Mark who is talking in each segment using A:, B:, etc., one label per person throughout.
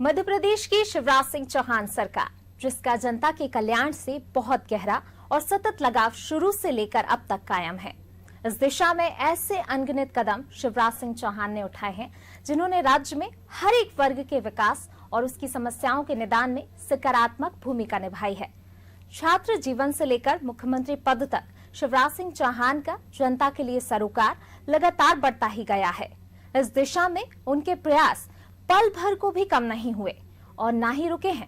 A: मध्य प्रदेश की शिवराज सिंह चौहान सरकार, जिसका जनता के कल्याण से बहुत गहरा और सतत लगाव शुरू से लेकर अब तक कायम है। इस दिशा में ऐसे अनगिनत कदम शिवराज सिंह चौहान ने उठाए हैं जिन्होंने राज्य में हर एक वर्ग के विकास और उसकी समस्याओं के निदान में सकारात्मक भूमिका निभाई है। छात्र जीवन से लेकर मुख्यमंत्री पद तक शिवराज सिंह चौहान का जनता के लिए सरोकार लगातार बढ़ता ही गया है। इस दिशा में उनके प्रयास पल भर को भी कम नहीं हुए और ना ही रुके हैं।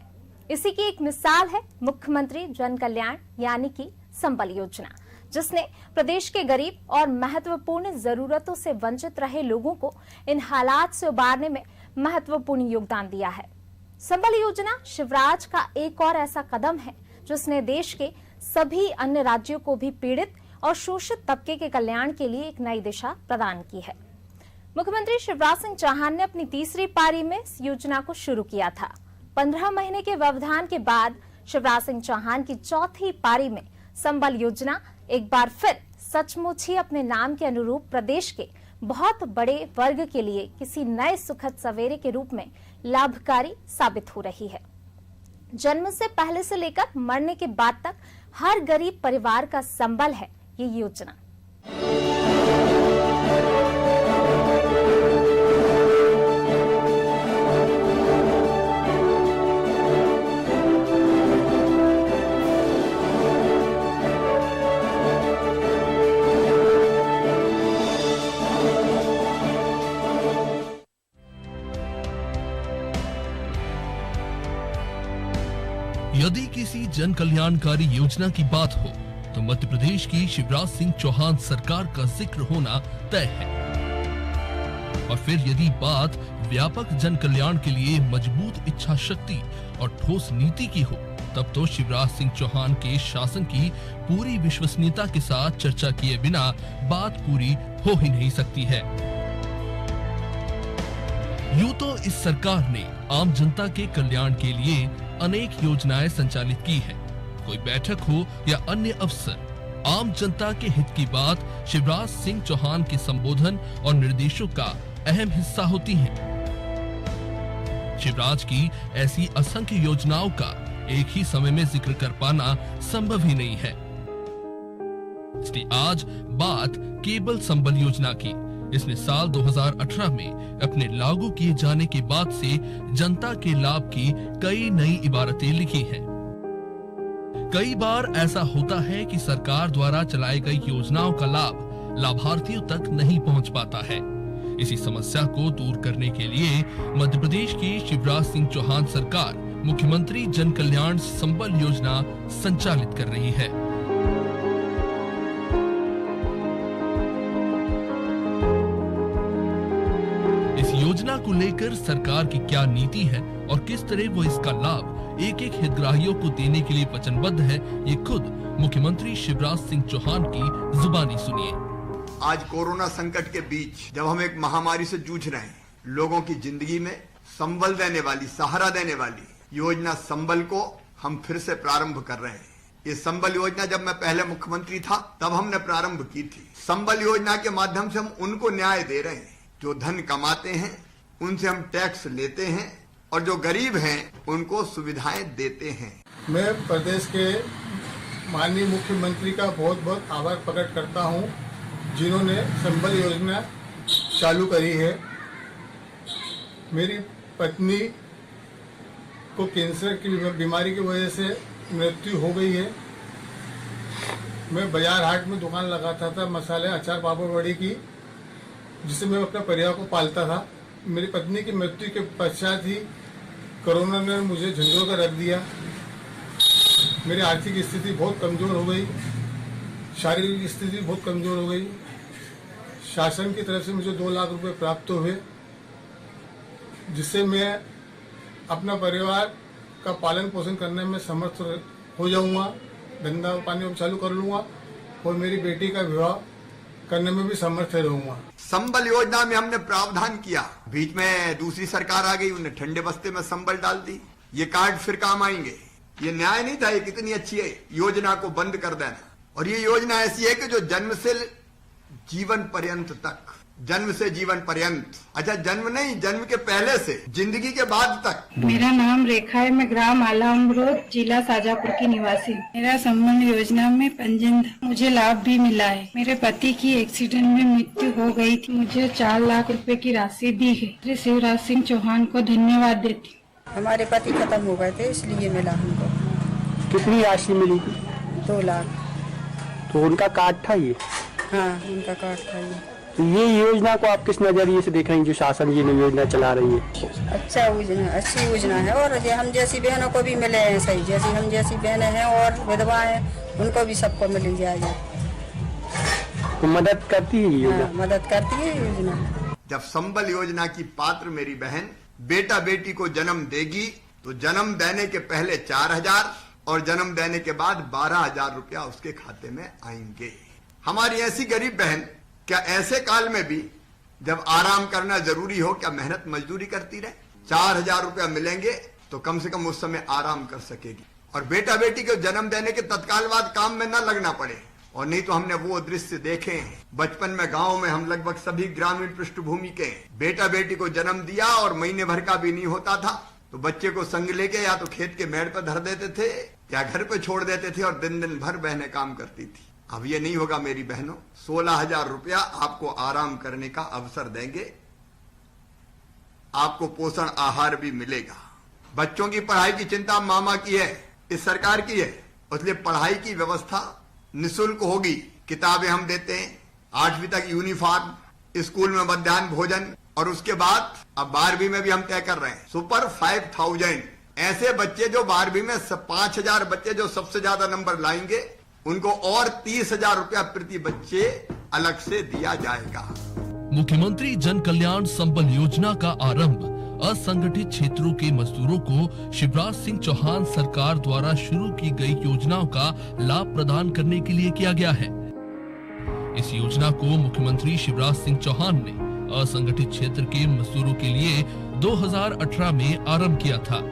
A: इसी की एक मिसाल है मुख्यमंत्री जन कल्याण यानी कि संबल योजना, जिसने प्रदेश के गरीब और महत्वपूर्ण जरूरतों से वंचित रहे लोगों को इन हालात से उबारने में महत्वपूर्ण योगदान दिया है। संबल योजना शिवराज का एक और ऐसा कदम है जिसने देश के सभी अन्य राज्यों को भी पीड़ित और शोषित तबके के कल्याण के लिए एक नई दिशा प्रदान की है। मुख्यमंत्री शिवराज सिंह चौहान ने अपनी तीसरी पारी में इस योजना को शुरू किया था। 15 महीने के व्यवधान के बाद शिवराज सिंह चौहान की चौथी पारी में संबल योजना एक बार फिर सचमुच ही अपने नाम के अनुरूप प्रदेश के बहुत बड़े वर्ग के लिए किसी नए सुखद सवेरे के रूप में लाभकारी साबित हो रही है। जन्म से पहले से लेकर मरने के बाद तक हर गरीब परिवार का संबल है ये योजना।
B: यदि किसी जन कल्याणकारी योजना की बात हो तो मध्य प्रदेश की शिवराज सिंह चौहान सरकार का जिक्र होना तय है। और फिर यदि बात व्यापक जन कल्याण के लिए मजबूत इच्छा शक्ति और ठोस नीति की हो, तब तो शिवराज सिंह चौहान के शासन की पूरी विश्वसनीयता के साथ चर्चा किए बिना बात पूरी हो ही नहीं सकती है। यूं तो इस सरकार ने आम जनता के कल्याण के लिए अनेक योजनाएं संचालित की हैं। कोई बैठक हो या अन्य अवसर, आम जनता के हित की बात शिवराज सिंह चौहान के संबोधन और निर्देशों का अहम हिस्सा होती हैं। शिवराज की ऐसी असंख्य योजनाओं का एक ही समय में जिक्र कर पाना संभव ही नहीं है। इसलिए आज बात केवल संबल योजना की। इसने साल 2018 में अपने लागू किए जाने के बाद से जनता के लाभ की कई नई इबारतें लिखी हैं। कई बार ऐसा होता है कि सरकार द्वारा चलाई गई योजनाओं का लाभ लाभार्थियों तक नहीं पहुंच पाता है। इसी समस्या को दूर करने के लिए मध्य प्रदेश की शिवराज सिंह चौहान सरकार मुख्यमंत्री जन कल्याण संबल योजना संचालित कर रही है। योजना को लेकर सरकार की क्या नीति है और किस तरह वो इसका लाभ एक एक हितग्राहियों को देने के लिए वचनबद्ध है, ये खुद मुख्यमंत्री शिवराज सिंह चौहान की जुबानी सुनिए।
C: आज कोरोना संकट के बीच जब हम एक महामारी से जूझ रहे हैं, लोगों की जिंदगी में संबल देने वाली, सहारा देने वाली योजना संबल को हम फिर से प्रारंभ कर रहे हैं। ये संबल योजना जब मैं पहले मुख्यमंत्री था तब हमने प्रारंभ की थी। संबल योजना के माध्यम से हम उनको न्याय दे रहे हैं जो धन कमाते हैं, उनसे हम टैक्स लेते हैं और जो गरीब हैं उनको सुविधाएं देते हैं।
D: मैं प्रदेश के माननीय मुख्यमंत्री का बहुत बहुत आभार प्रकट करता हूं, जिन्होंने संबल योजना चालू करी है। मेरी पत्नी को कैंसर की बीमारी की वजह से मृत्यु हो गई है। मैं बाजार हाट में दुकान लगाता था मसाले, अचार, पापड़, बड़ी की, जिससे मैं अपने परिवार को पालता था। मेरी पत्नी की मृत्यु के पश्चात ही कोरोना ने मुझे झंझोड़ कर रख दिया। मेरी आर्थिक स्थिति बहुत कमजोर हो गई, शारीरिक स्थिति बहुत कमजोर हो गई। शासन की तरफ से मुझे 2 लाख रुपए प्राप्त हुए, जिससे मैं अपना परिवार का पालन पोषण करने में समर्थ हो जाऊंगा, धंधा पानी चालू कर लूंगा और मेरी बेटी का विवाह करने में भी समर्थ रहूंगा।
C: संबल योजना में हमने प्रावधान किया, बीच में दूसरी सरकार आ गई, उन्हें ठंडे बस्ते में संबल डाल दी। ये कार्ड फिर काम आएंगे। ये न्याय नहीं था, ये कितनी अच्छी है योजना को बंद कर देना। और ये योजना ऐसी है कि जो जन्म से जीवन पर्यंत तक जन्म से जीवन पर्यंत। अच्छा, जन्म नहीं, जन्म के पहले से जिंदगी के बाद तक।
E: मेरा नाम रेखा है, मैं ग्राम आला अमरोद, जिला शाजापुर की निवासी। मेरा संबल योजना में पंजीयन था, मुझे लाभ भी मिला है। मेरे पति की एक्सीडेंट में मृत्यु हो गई थी, मुझे 4 लाख रुपए की राशि दी है। श्री शिवराज सिंह चौहान को धन्यवाद देती हूँ।
F: हमारे पति खत्म हो गए थे, इसलिए मिला हमको।
G: कितनी राशि मिली थी?
F: 2 लाख।
G: तो उनका कार्ड था ये?
F: हाँ, उनका कार्ड था ये।
G: तो ये योजना को आप किस नजरिए से देख रही हैं, जो शासन ये योजना चला रही है?
F: अच्छा योजना, अच्छी योजना है, और हम जैसी बहनों को भी मिले हैं सही, जैसी हम जैसी बहनें हैं और विधवा हैं उनको भी सबको मिल जाएगा।
G: तो मदद करती है योजना?
F: हाँ, मदद करती है योजना।
C: जब संबल योजना की पात्र मेरी बहन बेटा बेटी को जन्म देगी तो जन्म देने के पहले 4,000 और जन्म देने के बाद 12,000 रुपया उसके खाते में आएंगे। हमारी ऐसी गरीब बहन क्या ऐसे काल में भी जब आराम करना जरूरी हो, क्या मेहनत मजदूरी करती रहे? 4,000 रुपया मिलेंगे तो कम से कम उस समय आराम कर सकेगी और बेटा बेटी को जन्म देने के तत्काल बाद काम में न लगना पड़े। और नहीं तो हमने वो दृश्य देखे हैं बचपन में, गांव में हम लगभग सभी ग्रामीण पृष्ठभूमि के, बेटा बेटी को जन्म दिया और महीने भर का भी नहीं होता था तो बच्चे को संग लेके या तो खेत के मेड़ पर धर देते थे या घर पे छोड़ देते थे और दिन दिन भर बहनें काम करती थी। अब ये नहीं होगा मेरी बहनों, 16,000 रुपया आपको आराम करने का अवसर देंगे, आपको पोषण आहार भी मिलेगा। बच्चों की पढ़ाई की चिंता मामा की है, इस सरकार की है, इसलिए पढ़ाई की व्यवस्था निःशुल्क होगी। किताबें हम देते हैं, 8वीं तक यूनिफॉर्म, स्कूल में मध्याह्न भोजन और उसके बाद अब 12वीं में भी हम तय कर रहे हैं सुपर 5,000। ऐसे बच्चे जो 12वीं में 5,000 बच्चे जो सबसे ज्यादा नंबर लाएंगे उनको और 30,000 रुपया प्रति बच्चे अलग से दिया जाएगा।
B: मुख्यमंत्री जन कल्याण संबल योजना का आरंभ असंगठित क्षेत्रों के मजदूरों को शिवराज सिंह चौहान सरकार द्वारा शुरू की गई योजनाओं का लाभ प्रदान करने के लिए किया गया है। इस योजना को मुख्यमंत्री शिवराज सिंह चौहान ने असंगठित क्षेत्र के मजदूरों के लिए 2018 में आरंभ किया था।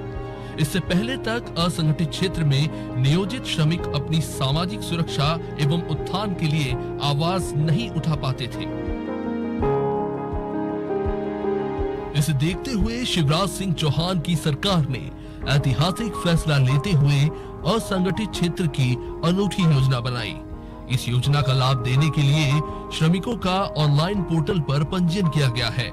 B: इससे पहले तक असंगठित क्षेत्र में नियोजित श्रमिक अपनी सामाजिक सुरक्षा एवं उत्थान के लिए आवाज नहीं उठा पाते थे। इसे देखते हुए शिवराज सिंह चौहान की सरकार ने ऐतिहासिक फैसला लेते हुए असंगठित क्षेत्र की अनूठी योजना बनाई। इस योजना का लाभ देने के लिए श्रमिकों का ऑनलाइन पोर्टल पर पंजीयन किया गया है।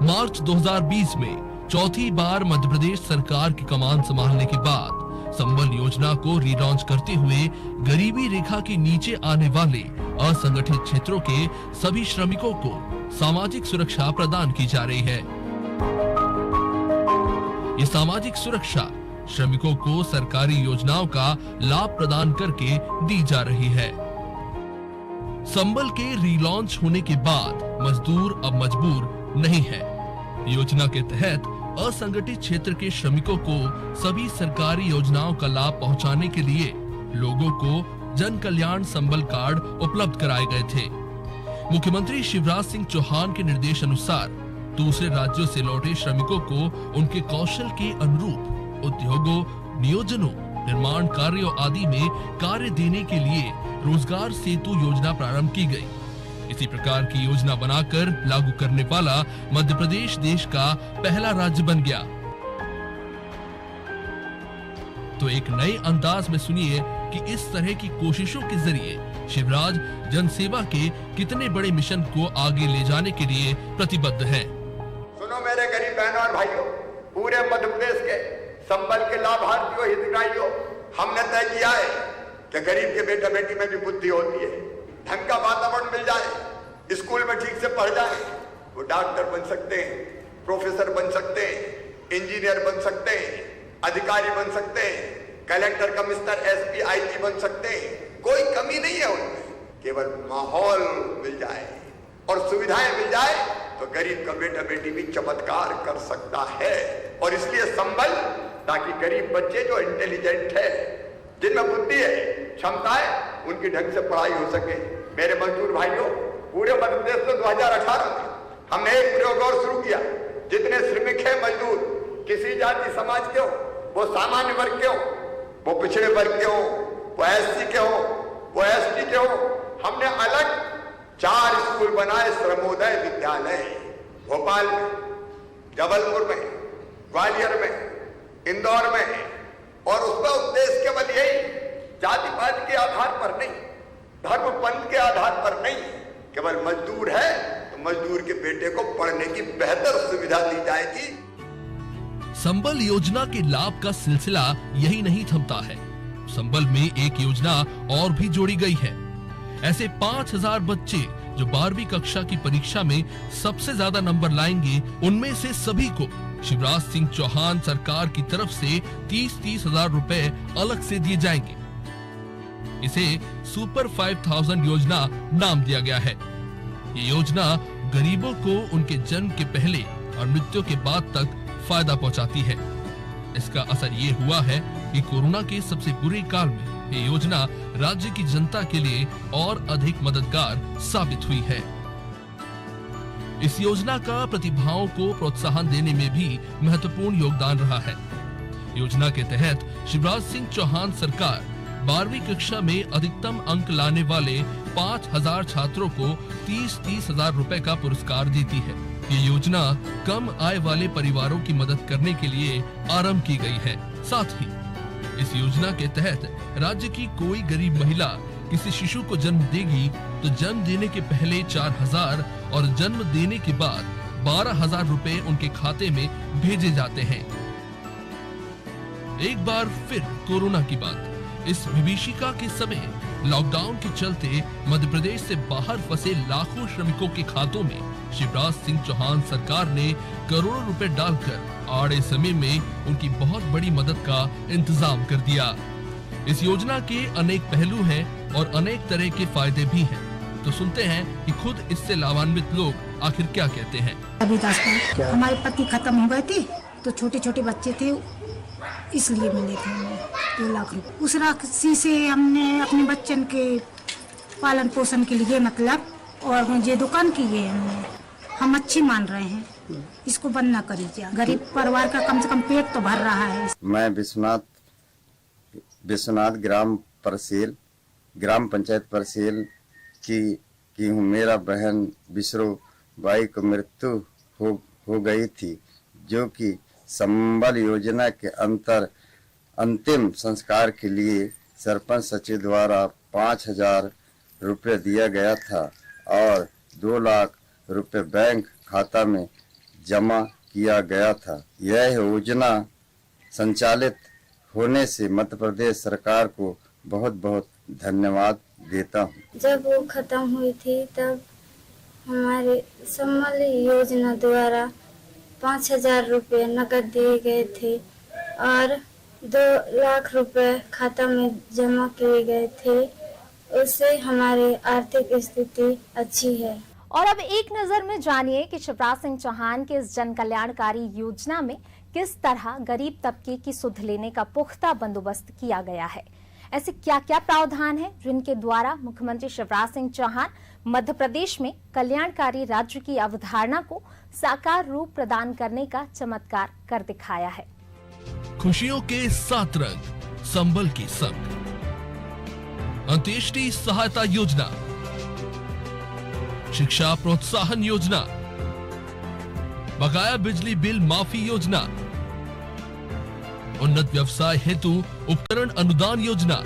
B: मार्च 2020 में चौथी बार मध्य प्रदेश सरकार की कमान संभालने के बाद संबल योजना को रीलॉन्च करते हुए गरीबी रेखा के नीचे आने वाले असंगठित क्षेत्रों के सभी श्रमिकों को सामाजिक सुरक्षा प्रदान की जा रही है। ये सामाजिक सुरक्षा श्रमिकों को सरकारी योजनाओं का लाभ प्रदान करके दी जा रही है। संबल के रीलॉन्च होने के बाद मजदूर अब मजबूर नहीं है। योजना के तहत असंगठित क्षेत्र के श्रमिकों को सभी सरकारी योजनाओं का लाभ पहुंचाने के लिए लोगों को जन कल्याण संबल कार्ड उपलब्ध कराए गए थे। मुख्यमंत्री शिवराज सिंह चौहान के निर्देश अनुसार दूसरे राज्यों से लौटे श्रमिकों को उनके कौशल के अनुरूप उद्योगों, नियोजनों, निर्माण कार्यों आदि में कार्य देने के लिए रोजगार सेतु योजना प्रारंभ की गई। इसी प्रकार की योजना बनाकर लागू करने वाला मध्य प्रदेश देश का पहला राज्य बन गया। तो एक नए अंदाज में सुनिए कि इस तरह की कोशिशों के जरिए शिवराज जनसेवा के कितने बड़े मिशन को आगे ले जाने के लिए प्रतिबद्ध है।
C: सुनो मेरे गरीब बहनों और भाइयों, पूरे मध्य प्रदेश के संबल के लाभार्थियों, हितग्राहियों, हमने तय किया है कि गरीब के बेटा बेटी में भी बुद्धि होती है, ढंग का वातावरण मिल जाए, स्कूल में ठीक से पढ़ जाए, वो डॉक्टर बन सकते हैं, प्रोफेसर बन सकते हैं, इंजीनियर बन सकते हैं, अधिकारी बन सकते हैं, कलेक्टर, कमिश्नर, एसपी, आईजी बन सकते हैं। कोई कमी नहीं है उनमें, केवल माहौल मिल जाए और सुविधाएं मिल जाए तो गरीब का बेटा बेटी भी चमत्कार कर सकता है। और इसलिए संबल, ताकि गरीब बच्चे जो इंटेलिजेंट है, जिनमें बुद्धि है, क्षमता है, उनकी ढंग से पढ़ाई हो सके। मेरे मजदूर भाइयों, पूरे मध्य प्रदेश में 2018 में हमने एक प्रयोग और शुरू किया। जितने श्रमिक है मजदूर, किसी जाति समाज के हो, वो सामान्य वर्ग के हो, वो पिछड़े वर्ग के हो, वो एससी के हो, वो एसटी के हो, हमने अलग बनाए श्रमोदय विद्यालय भोपाल में, जबलपुर में, ग्वालियर में, इंदौर में, और उसका उद्देश्य केवल यही, जाति पाति के आधार पर नहीं, धर्म पंथ के आधार पर नहीं, केवल मजदूर है तो मजदूर के बेटे को पढ़ने की बेहतर सुविधा दी जाएगी।
B: संबल योजना के लाभ का सिलसिला यही नहीं थमता है। संबल में एक योजना और भी जोड़ी गई है। ऐसे 5000 बच्चे जो 12वीं कक्षा की परीक्षा में सबसे ज्यादा नंबर लाएंगे, उनमें से सभी को शिवराज सिंह चौहान सरकार की तरफ से 30-30 हजार रुपए अलग से दिए जाएंगे। इसे सुपर 5000 योजना नाम दिया गया है। ये योजना गरीबों को उनके जन्म के पहले और मृत्यु के बाद तक फायदा पहुंचाती है। इसका असर ये हुआ है कि कोरोना के सबसे बुरे काल में ये योजना राज्य की जनता के लिए और अधिक मददगार साबित हुई है। इस योजना का प्रतिभाओं को प्रोत्साहन देने में भी महत्वपूर्ण योगदान रहा है। योजना के तहत शिवराज सिंह चौहान सरकार 12वीं कक्षा में अधिकतम अंक लाने वाले 5000 छात्रों को 30-30 हजार रुपए का पुरस्कार देती है। ये योजना कम आय वाले परिवारों की मदद करने के लिए आरंभ की गई है। साथ ही इस योजना के तहत राज्य की कोई गरीब महिला किसी शिशु को जन्म देगी तो जन्म देने के पहले 4000 और जन्म देने के बाद 12000 रुपए उनके खाते में भेजे जाते हैं। एक बार फिर कोरोना की बात। इस विभीषिका के समय लॉकडाउन के चलते मध्य प्रदेश से बाहर फंसे लाखों श्रमिकों के खातों में शिवराज सिंह चौहान सरकार ने करोड़ों रुपए डालकर आड़े समय में उनकी बहुत बड़ी मदद का इंतजाम कर दिया। इस योजना के अनेक पहलू हैं और अनेक तरह के फायदे भी हैं। तो सुनते हैं कि खुद इससे लाभान्वित लोग आखिर क्या कहते हैं।
H: हमारे पति खत्म हो गए थे तो छोटे छोटे बच्चे थे, इसलिए मिले थे हमें 2 लाख रुपए। उस राशि से हमने अपने बच्चन के पालन पोषण के लिए मतलब, और मुझे दुकान की है हम अच्छी मान रहे हैं। इसको बंद न करिए, गरीब परिवार का कम से कम पेट तो भर रहा है।
I: मैं विश्वनाथ ग्राम पंचायत परसेल की हूँ। मेरा बहन विश्रो बाई को मृत्यु हो गई थी, जो कि संबल योजना के अंतिम संस्कार के लिए सरपंच सचिव द्वारा 5000 रुपये दिया गया था और 2 लाख रुपए बैंक खाता में जमा किया गया था। यह योजना संचालित होने से मध्य प्रदेश सरकार को बहुत बहुत धन्यवाद देता हूँ।
J: जब वो खत्म हुई थी तब हमारे संबल योजना द्वारा 5000 रुपये नकद दिए गए थे और 2 लाख रुपए खाता में जमा किए गए थे। उससे हमारी आर्थिक स्थिति अच्छी है।
A: और अब एक नजर में जानिए कि शिवराज सिंह चौहान के इस जन कल्याणकारी योजना में किस तरह गरीब तबके की सुध लेने का पुख्ता बंदोबस्त किया गया है। ऐसे क्या क्या प्रावधान हैं जिनके द्वारा मुख्यमंत्री शिवराज सिंह चौहान मध्य प्रदेश में कल्याणकारी राज्य की अवधारणा को साकार रूप प्रदान करने का चमत्कार कर दिखाया है।
B: खुशियों के 7 रंग, संबल के संग, अंत्येष्टि सहायता योजना, शिक्षा प्रोत्साहन योजना, बकाया बिजली बिल माफी योजना, उन्नत व्यवसाय हेतु उपकरण अनुदान योजना,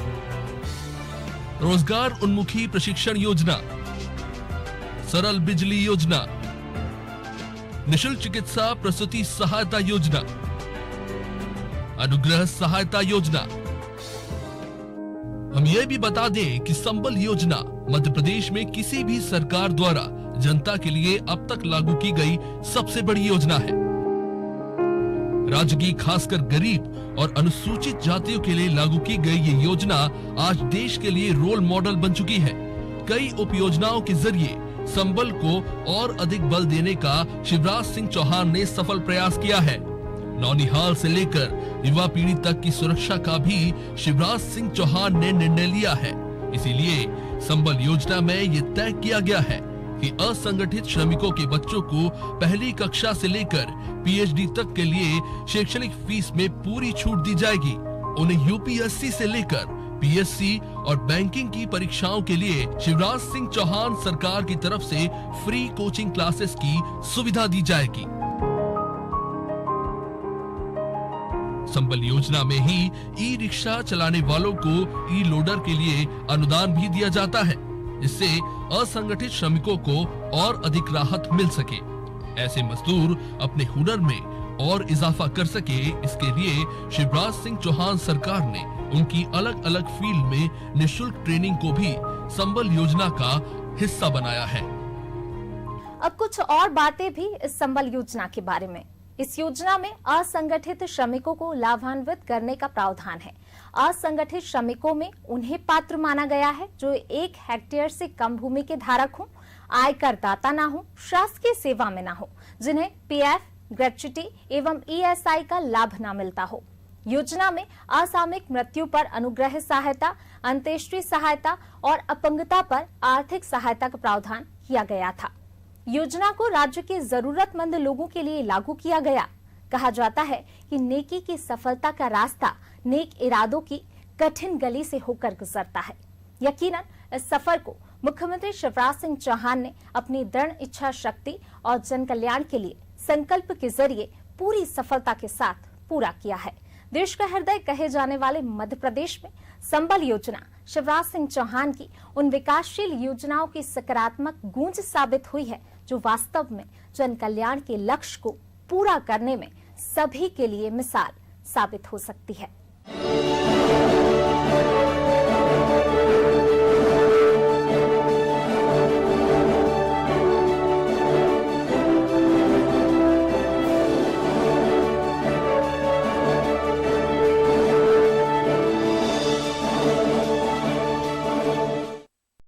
B: रोजगार उन्मुखी प्रशिक्षण योजना, सरल बिजली योजना, निःशुल्क चिकित्सा प्रसूति सहायता योजना, अनुग्रह सहायता योजना। हम ये भी बता दें कि संबल योजना मध्य प्रदेश में किसी भी सरकार द्वारा जनता के लिए अब तक लागू की गई सबसे बड़ी योजना है। राज्य की खासकर गरीब और अनुसूचित जातियों के लिए लागू की गई ये योजना आज देश के लिए रोल मॉडल बन चुकी है। कई उप योजनाओं के जरिए संबल को और अधिक बल देने का शिवराज सिंह चौहान ने सफल प्रयास किया है। नौनिहाल से लेकर युवा पीढ़ी तक की सुरक्षा का भी शिवराज सिंह चौहान ने निर्णय लिया है। इसीलिए संबल योजना में ये तय किया गया है कि असंगठित श्रमिकों के बच्चों को पहली कक्षा से लेकर पीएचडी तक के लिए शैक्षणिक फीस में पूरी छूट दी जाएगी। उन्हें यूपीएससी से लेकर पीएससी और बैंकिंग की परीक्षाओं के लिए शिवराज सिंह चौहान सरकार की तरफ से फ्री कोचिंग क्लासेस की सुविधा दी जाएगी। संबल योजना में ही ई रिक्शा चलाने वालों को ई लोडर के लिए अनुदान भी दिया जाता है, जिससे असंगठित श्रमिकों को और अधिक राहत मिल सके। ऐसे मजदूर अपने हुनर में और इजाफा कर सके, इसके लिए शिवराज सिंह चौहान सरकार ने उनकी अलग अलग फील्ड में निःशुल्क ट्रेनिंग को भी संबल योजना का हिस्सा बनाया है।
A: अब कुछ और बातें भी इस संबल योजना के बारे में। इस योजना में असंगठित श्रमिकों को लाभान्वित करने का प्रावधान है। असंगठित श्रमिकों में उन्हें पात्र माना गया है जो 1 हेक्टेयर से कम भूमि के धारक हों, आयकर दाता ना हो, शासकीय सेवा में ना हो, जिन्हें पीएफ, ग्रेच्युटी एवं ईएसआई का लाभ न मिलता हो। योजना में असामयिक मृत्यु पर अनुग्रह सहायता, अंत्येष्टि सहायता और अपंगता पर आर्थिक सहायता का प्रावधान किया गया था। योजना को राज्य के जरूरतमंद लोगों के लिए लागू किया गया। कहा जाता है कि नेकी की सफलता का रास्ता नेक इरादों की कठिन गली से होकर गुजरता है। यकीनन इस सफर को मुख्यमंत्री शिवराज सिंह चौहान ने अपनी दृढ़ इच्छा शक्ति और जन कल्याण के लिए संकल्प के जरिए पूरी सफलता के साथ पूरा किया है। देश का हृदय कहे जाने वाले मध्य प्रदेश में संबल योजना शिवराज सिंह चौहान की उन विकासशील योजनाओं की सकारात्मक गूंज साबित हुई है जो वास्तव में जन कल्याण के लक्ष्य को पूरा करने में सभी के लिए मिसाल साबित हो सकती है।